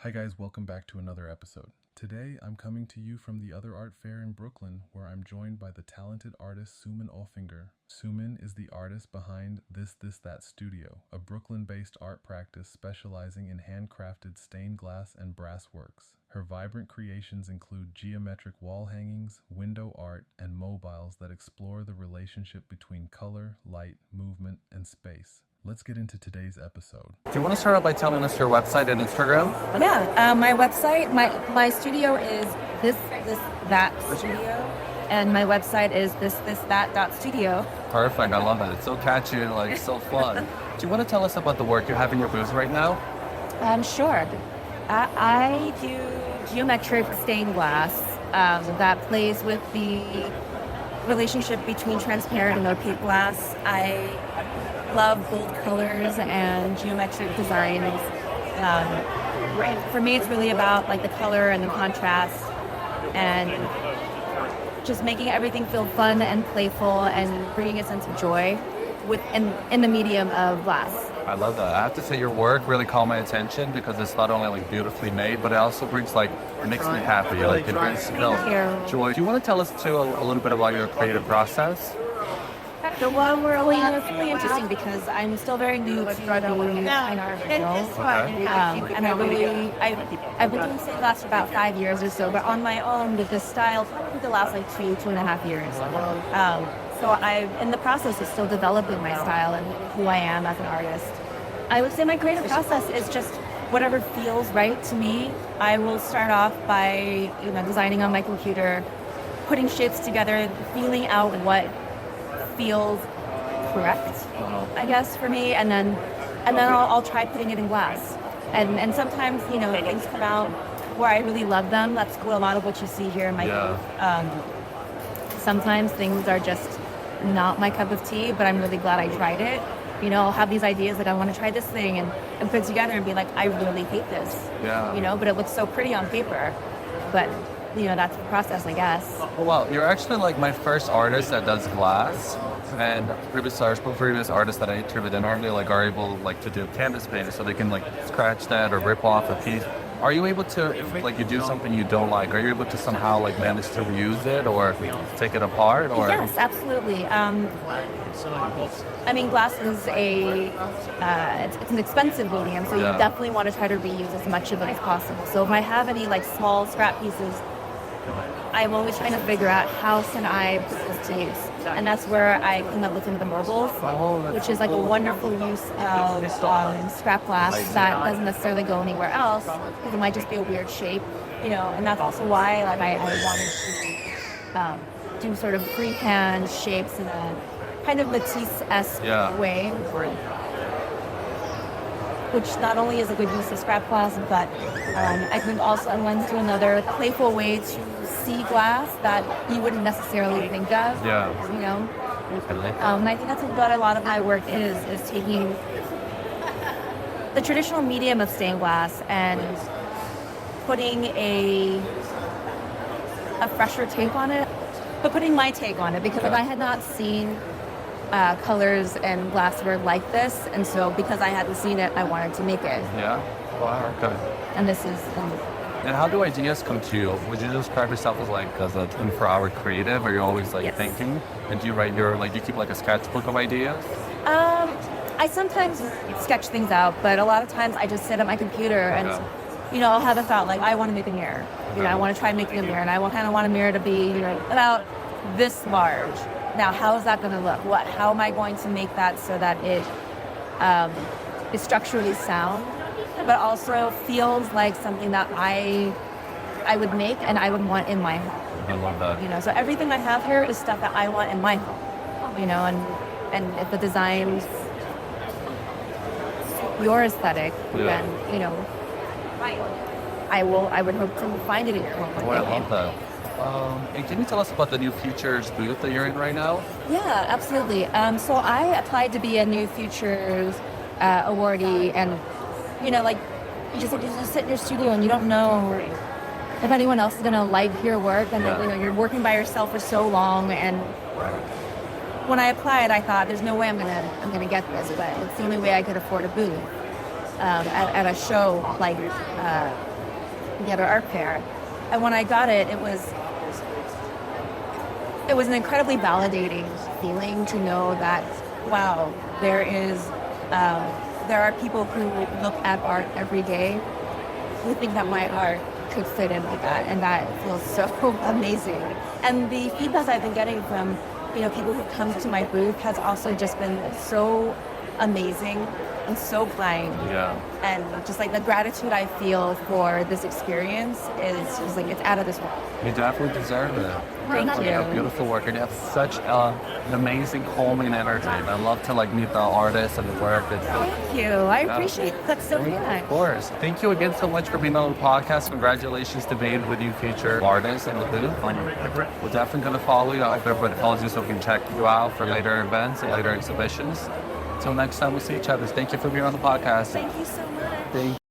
Hi guys, welcome back to another episode. Today I'm coming to you from the Other Art Fair in Brooklyn, where I'm joined by the talented artist Soomin Oeffinger. Soomin is the artist behind This That Studio, a Brooklyn-based art practice specializing in handcrafted stained glass and brass works. Her vibrant creations include geometric wall hangings, window art, and mobiles that explore the relationship between color, light, movement, and space. Let's get into today's episode. Do you want to start out by telling us your website and Instagram? Yeah, my website, my studio is thisthisthat studio, and my website is thisthisthat.studio. Perfect, I love that. It's so catchy and like so fun. Do you want to tell us about the work you have in your booth right now? Sure. I do geometric stained glass that plays with the relationship between transparent and opaque glass. I love bold colors and geometric designs. For me, it's really about like the color and the contrast and just making everything feel fun and playful and bringing a sense of joy in the medium of glass. I love that. I have to say your work really caught my attention because it's not only like beautifully made, but it also brings like, it makes me happy. Like it brings joy. Do you want to tell us too a little bit about your creative process? So it's really interesting because I'm still very new to fine art world. And I've been doing stained glass for about 5 years or so, but on my own with this style, probably the last like two and a half years. So I'm in the process of still developing my style and who I am as an artist. I would say my creative process is just whatever feels right to me. I will start off by designing on my computer, putting shapes together, feeling out what feels correct, I guess, for me, and then I'll try putting it in glass. And sometimes things come out where I really love them. That's a lot of what you see here in my booth. Sometimes things are just not my cup of tea, but I'm really glad I tried it. I'll have these ideas like I want to try this thing and put it together and be like, I really hate this. But it looks so pretty on paper. But that's the process, I guess. Oh, wow, you're actually like my first artist that does glass, and previous artists that I interviewed and normally like are able like to do canvas painting, so they can like scratch that or rip off a piece. Are you able to, if like you do something you don't like, are you able to somehow like manage to reuse it or take it apart? Or yes, absolutely. Glass is it's an expensive medium, so you definitely want to try to reuse as much of it as possible. So if I have any like small scrap pieces, I'm always trying to figure out how can I put this to use. And that's where I came up with some of the mobiles, which is like a wonderful use of scrap glass that doesn't necessarily go anywhere else, because it might just be a weird shape, and that's also why like I wanted to do sort of freehand shapes in a kind of Matisse-esque way, which not only is a good use of scrap glass, but I think also lends to another playful way to see glass that you wouldn't necessarily think of. And I think that's what a lot of my work is taking the traditional medium of stained glass and putting a fresher take on it, but putting my take on it, because I had not seen colors and glassware like this, and so because I hadn't seen it, I wanted to make it. Wow, okay. And this is and how do ideas come to you? Would you describe yourself as a 24-hour creative, or you're always like thinking? And do you write you keep like a sketchbook of ideas? I sometimes sketch things out, but a lot of times I just sit at my computer and I'll have a thought like, I want to make a mirror. I want to try making a mirror, and I kind of want a mirror to be about this large. Now, how is that going to look? How am I going to make that so that it is structurally sound, but also feels like something that I would make and I would want in my home? I love that. So everything I have here is stuff that I want in my home. And if the designs your aesthetic, then I would hope to find it in your home. Oh, I love that. And can you tell us about the New Futures booth that you're in right now? Yeah, absolutely. So I applied to be a New Futures awardee, and you just sit in your studio and you don't know if anyone else is gonna like your work, and you're working by yourself for so long. And when I applied, I thought, there's no way I'm gonna get this, but it's the only way I could afford a booth at a show like the other art fair. And when I got it, it was an incredibly validating feeling to know that, wow, there are people who look at art every day who think that my art could fit in with that, and that feels so amazing. And the feedback I've been getting from, people who come to my booth has also just been so amazing and so kind. Yeah. And just like the gratitude I feel for this experience is just like, it's out of this world. You definitely deserve it. Thank Like, you. a beautiful work, and you have such an amazing calming energy. And I love to meet the artists and the work. Thank you. I appreciate that so much. Of course. Thank you again so much for being on the podcast. Congratulations to being with you featured artists in the booth. We're definitely going to follow you. I hope everybody follows you so we can check you out for later events and later exhibitions. Until next time we see each other. Thank you for being on the podcast. Thank you so much. Thank